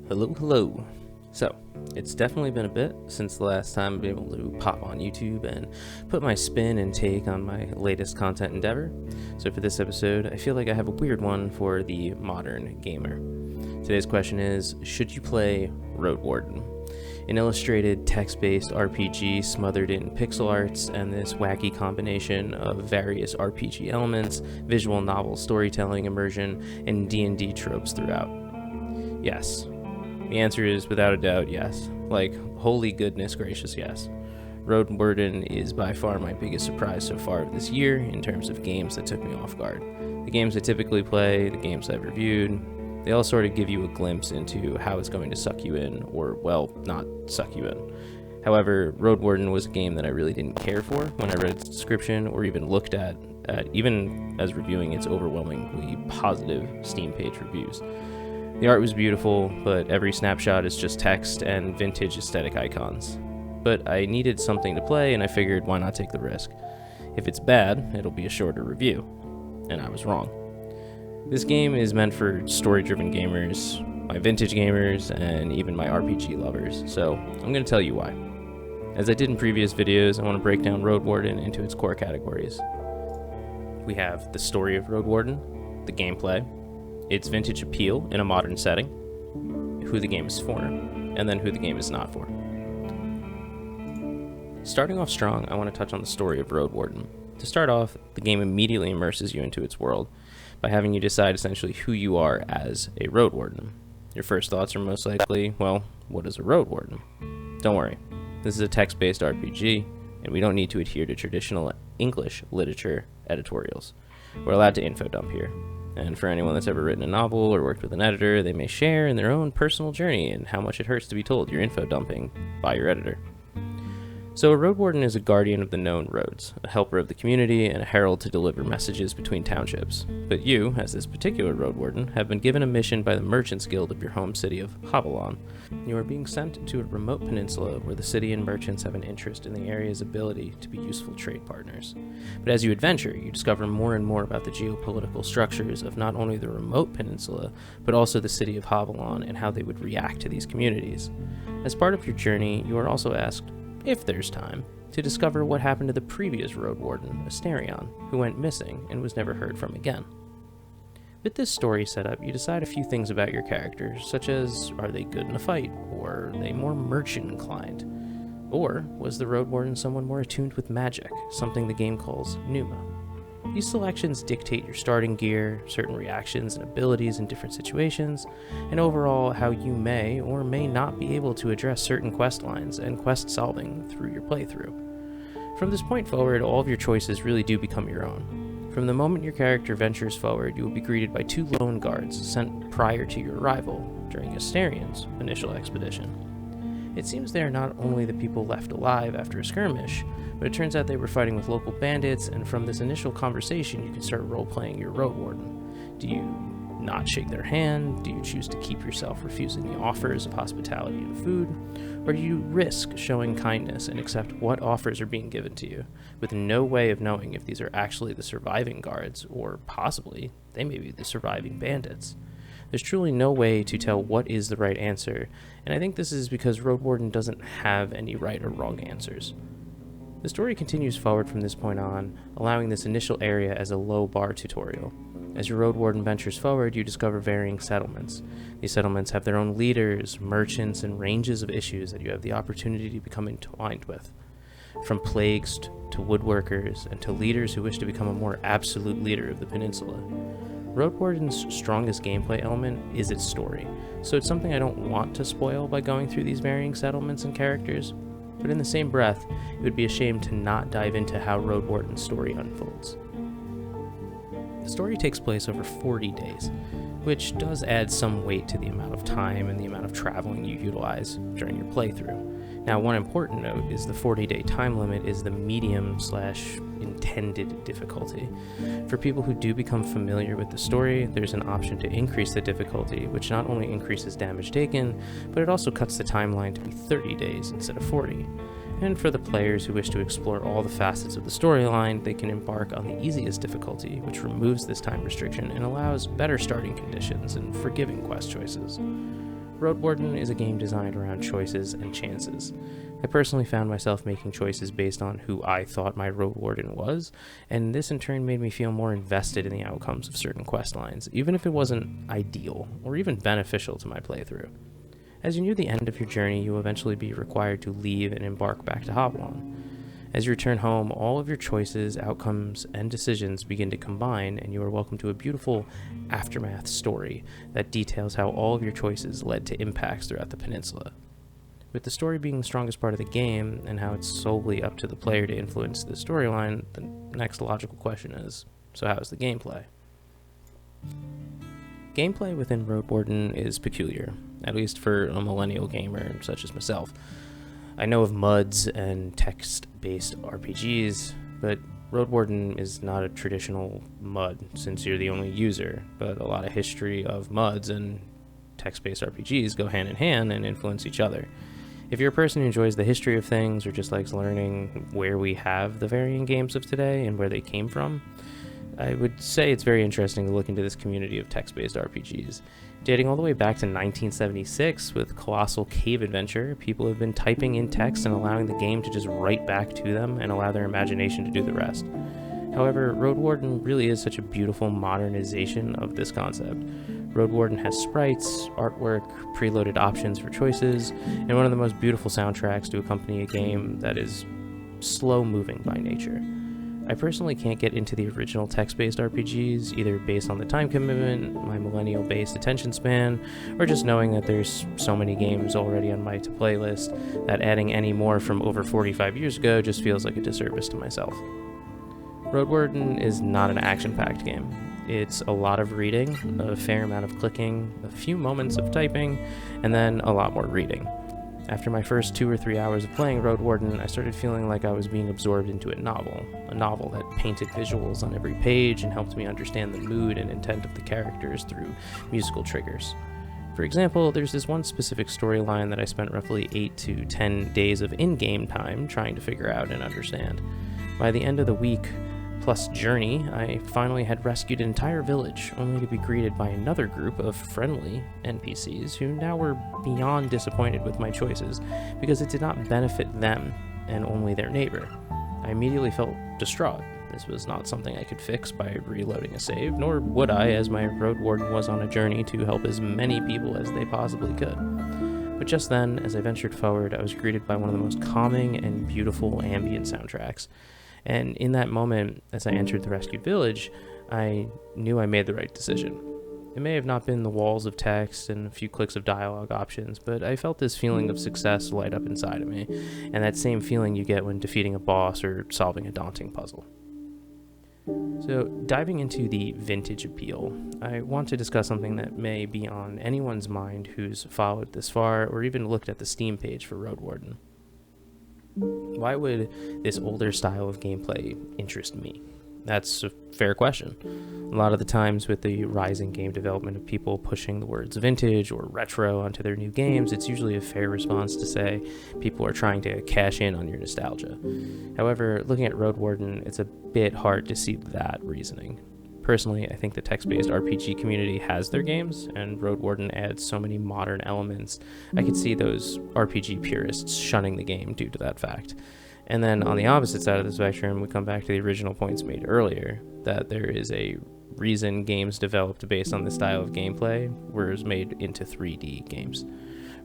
Hello. So, it's definitely been a bit since the last time I've been able to pop on YouTube and put my spin and take on my latest content endeavor. So for this episode, I feel like I have a weird one for the modern gamer. Today's question is, should you play Roadwarden? An illustrated text-based RPG smothered in pixel arts and this wacky combination of various RPG elements, visual novel storytelling immersion, and D&D tropes throughout. Yes. The answer is without a doubt yes. Like, holy goodness gracious yes. Roadwarden is by far my biggest surprise so far this year in terms of games that took me off guard. The games I typically play, the games I've reviewed, they all sort of give you a glimpse into how it's going to suck you in, or, well, not suck you in. However, Roadwarden was a game that I really didn't care for when I read its description or even looked at even as reviewing its overwhelmingly positive Steam page reviews. The art was beautiful, but every snapshot is just text and vintage aesthetic icons. But I needed something to play, and I figured why not take the risk. If it's bad, it'll be a shorter review. And I was wrong. This game is meant for story-driven gamers, my vintage gamers, and even my RPG lovers, so I'm going to tell you why. As I did in previous videos, I want to break down Roadwarden into its core categories. We have the story of Roadwarden, the gameplay, its vintage appeal in a modern setting, who the game is for, and then who the game is not for. Starting off strong, I want to touch on the story of Roadwarden. To start off, the game immediately immerses you into its world by having you decide essentially who you are as a Roadwarden. Your first thoughts are most likely, well, what is a Roadwarden? Don't worry, this is a text-based RPG, and we don't need to adhere to traditional English literature editorials. We're allowed to info dump here. And for anyone that's ever written a novel or worked with an editor, they may share in their own personal journey and how much it hurts to be told you're info dumping by your editor. So a Roadwarden is a guardian of the known roads, a helper of the community, and a herald to deliver messages between townships. But you, as this particular Roadwarden, have been given a mission by the Merchants Guild of your home city of Haviland. You are being sent to a remote peninsula where the city and merchants have an interest in the area's ability to be useful trade partners. But as you adventure, you discover more and more about the geopolitical structures of not only the remote peninsula, but also the city of Haviland and how they would react to these communities. As part of your journey, you are also asked, if there's time, to discover what happened to the previous Roadwarden, Asterion, who went missing and was never heard from again. With this story setup, you decide a few things about your characters, such as, are they good in a fight, or are they more merchant inclined? Or was the Roadwarden someone more attuned with magic, something the game calls pneuma? These selections dictate your starting gear, certain reactions and abilities in different situations, and overall how you may or may not be able to address certain quest lines and quest solving through your playthrough. From this point forward, all of your choices really do become your own. From the moment your character ventures forward, you will be greeted by 2 lone guards sent prior to your arrival during Asterion's initial expedition. It seems they are not only the people left alive after a skirmish, but it turns out they were fighting with local bandits, and from this initial conversation you can start role-playing your Roadwarden. Do you not shake their hand? Do you choose to keep yourself refusing the offers of hospitality and food? Or do you risk showing kindness and accept what offers are being given to you, with no way of knowing if these are actually the surviving guards, or possibly they may be the surviving bandits? There's truly no way to tell what is the right answer, and I think this is because Roadwarden doesn't have any right or wrong answers. The story continues forward from this point on, allowing this initial area as a low-bar tutorial. As your Roadwarden ventures forward, you discover varying settlements. These settlements have their own leaders, merchants, and ranges of issues that you have the opportunity to become entwined with. From plagues to woodworkers, and to leaders who wish to become a more absolute leader of the peninsula. Roadwarden's strongest gameplay element is its story, so it's something I don't want to spoil by going through these varying settlements and characters, but in the same breath, it would be a shame to not dive into how Roadwarden's story unfolds. The story takes place over 40 days, which does add some weight to the amount of time and the amount of traveling you utilize during your playthrough. Now, one important note is the 40-day time limit is the medium/intended difficulty. For people who do become familiar with the story, there's an option to increase the difficulty, which not only increases damage taken, but it also cuts the timeline to be 30 days instead of 40. And for the players who wish to explore all the facets of the storyline, they can embark on the easiest difficulty, which removes this time restriction and allows better starting conditions and forgiving quest choices. Roadwarden is a game designed around choices and chances. I personally found myself making choices based on who I thought my Roadwarden was, and this in turn made me feel more invested in the outcomes of certain quest lines, even if it wasn't ideal or even beneficial to my playthrough. As you near the end of your journey, you will eventually be required to leave and embark back to Hopalong. As you return home, all of your choices, outcomes, and decisions begin to combine, and you are welcome to a beautiful aftermath story that details how all of your choices led to impacts throughout the peninsula. With the story being the strongest part of the game, and how it's solely up to the player to influence the storyline, the next logical question is, so how's the gameplay? Gameplay within Roadwarden is peculiar, at least for a millennial gamer such as myself. I know of MUDs and text-based RPGs, but Roadwarden is not a traditional MUD since you're the only user, but a lot of history of MUDs and text-based RPGs go hand in hand and influence each other. If you're a person who enjoys the history of things or just likes learning where we have the varying games of today and where they came from, I would say it's very interesting to look into this community of text-based RPGs. Dating all the way back to 1976 with Colossal Cave Adventure, people have been typing in text and allowing the game to just write back to them and allow their imagination to do the rest. However, Roadwarden really is such a beautiful modernization of this concept. Roadwarden has sprites, artwork, preloaded options for choices, and one of the most beautiful soundtracks to accompany a game that is slow-moving by nature. I personally can't get into the original text-based RPGs, either based on the time commitment, my millennial-based attention span, or just knowing that there's so many games already on my to-play list that adding any more from over 45 years ago just feels like a disservice to myself. Roadwarden is not an action-packed game. It's a lot of reading, a fair amount of clicking, a few moments of typing, and then a lot more reading. After my first 2 or 3 hours of playing Roadwarden, I started feeling like I was being absorbed into a novel that painted visuals on every page and helped me understand the mood and intent of the characters through musical triggers. For example, there's this one specific storyline that I spent roughly 8 to 10 days of in-game time trying to figure out and understand. By the end of the week plus journey, I finally had rescued an entire village, only to be greeted by another group of friendly NPCs who now were beyond disappointed with my choices because it did not benefit them and only their neighbor. I immediately felt distraught. This was not something I could fix by reloading a save, nor would I, as my Roadwarden was on a journey to help as many people as they possibly could. But just then, as I ventured forward, I was greeted by one of the most calming and beautiful ambient soundtracks. And in that moment, as I entered the rescued village, I knew I made the right decision. It may have not been the walls of text and a few clicks of dialogue options, but I felt this feeling of success light up inside of me, and that same feeling you get when defeating a boss or solving a daunting puzzle. So, diving into the vintage appeal, I want to discuss something that may be on anyone's mind who's followed this far or even looked at the Steam page for Roadwarden. Why would this older style of gameplay interest me? That's a fair question. A lot of the times with the rising game development of people pushing the words vintage or retro onto their new games, it's usually a fair response to say people are trying to cash in on your nostalgia. However, looking at Roadwarden, it's a bit hard to see that reasoning. Personally, I think the text-based RPG community has their games, and Roadwarden adds so many modern elements. I could see those RPG purists shunning the game due to that fact. And then on the opposite side of the spectrum, we come back to the original points made earlier, that there is a reason games developed based on this style of gameplay were made into 3D games.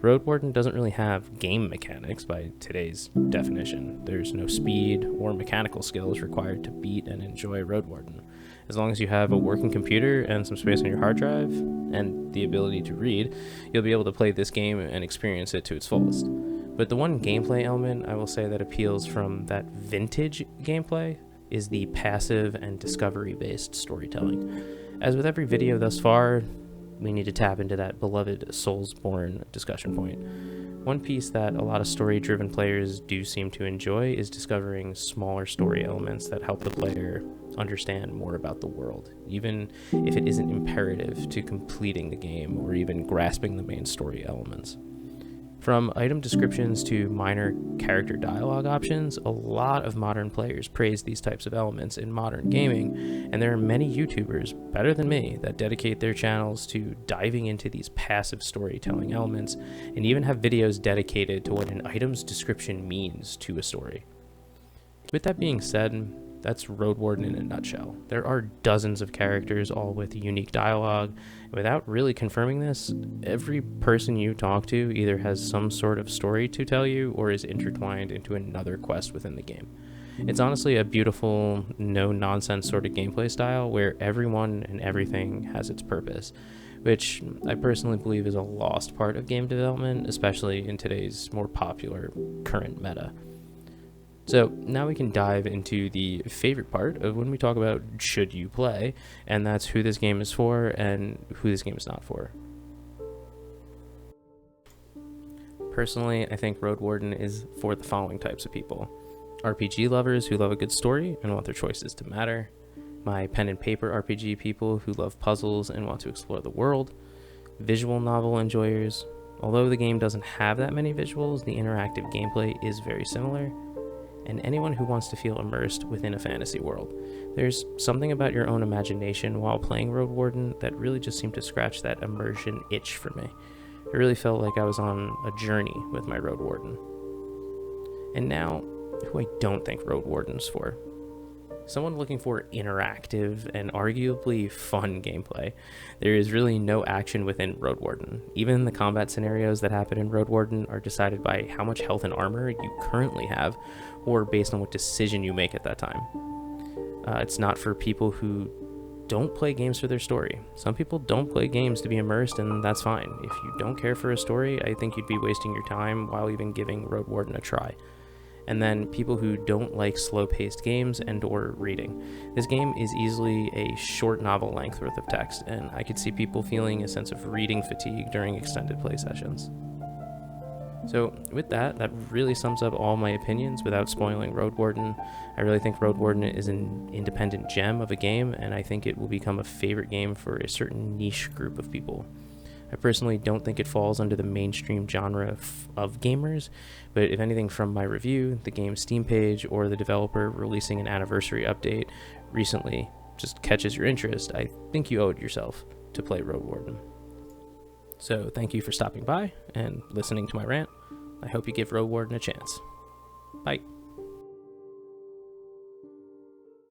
Roadwarden doesn't really have game mechanics by today's definition. There's no speed or mechanical skills required to beat and enjoy Roadwarden. As long as you have a working computer and some space on your hard drive and the ability to read, you'll be able to play this game and experience it to its fullest. But the one gameplay element I will say that appeals from that vintage gameplay is the passive and discovery-based storytelling. As with every video thus far, we need to tap into that beloved Soulsborne discussion point. One piece that a lot of story-driven players do seem to enjoy is discovering smaller story elements that help the player understand more about the world, even if it isn't imperative to completing the game or even grasping the main story elements. From item descriptions to minor character dialogue options, a lot of modern players praise these types of elements in modern gaming, and there are many YouTubers, better than me, that dedicate their channels to diving into these passive storytelling elements, and even have videos dedicated to what an item's description means to a story. With that being said, that's Roadwarden in a nutshell. There are dozens of characters, all with unique dialogue. Without really confirming this, every person you talk to either has some sort of story to tell you or is intertwined into another quest within the game. It's honestly a beautiful, no-nonsense sort of gameplay style where everyone and everything has its purpose, which I personally believe is a lost part of game development, especially in today's more popular current meta. So now we can dive into the favorite part of when we talk about should you play, and that's who this game is for and who this game is not for. Personally, I think Roadwarden is for the following types of people. RPG lovers who love a good story and want their choices to matter. My pen and paper RPG people who love puzzles and want to explore the world. Visual novel enjoyers. Although the game doesn't have that many visuals, the interactive gameplay is very similar. And anyone who wants to feel immersed within a fantasy world. There's something about your own imagination while playing Roadwarden that really just seemed to scratch that immersion itch for me. It really felt like I was on a journey with my Roadwarden. And now, who I don't think Roadwarden's for. Someone looking for interactive and arguably fun gameplay. There is really no action within Roadwarden. Even the combat scenarios that happen in Roadwarden are decided by how much health and armor you currently have, or based on what decision you make at that time. It's not for people who don't play games for their story. Some people don't play games to be immersed, and that's fine. If you don't care for a story, I think you'd be wasting your time while even giving Roadwarden a try. And then people who don't like slow-paced games and or reading. This game is easily a short novel length worth of text, and I could see people feeling a sense of reading fatigue during extended play sessions. So with that really sums up all my opinions without spoiling Roadwarden. I really think Roadwarden is an independent gem of a game, and I think it will become a favorite game for a certain niche group of people. I personally don't think it falls under the mainstream genre of gamers, but if anything from my review, the game's Steam page, or the developer releasing an anniversary update recently just catches your interest, I think you owe it yourself to play Roadwarden. So thank you for stopping by and listening to my rant. I hope you give Roadwarden a chance. Bye.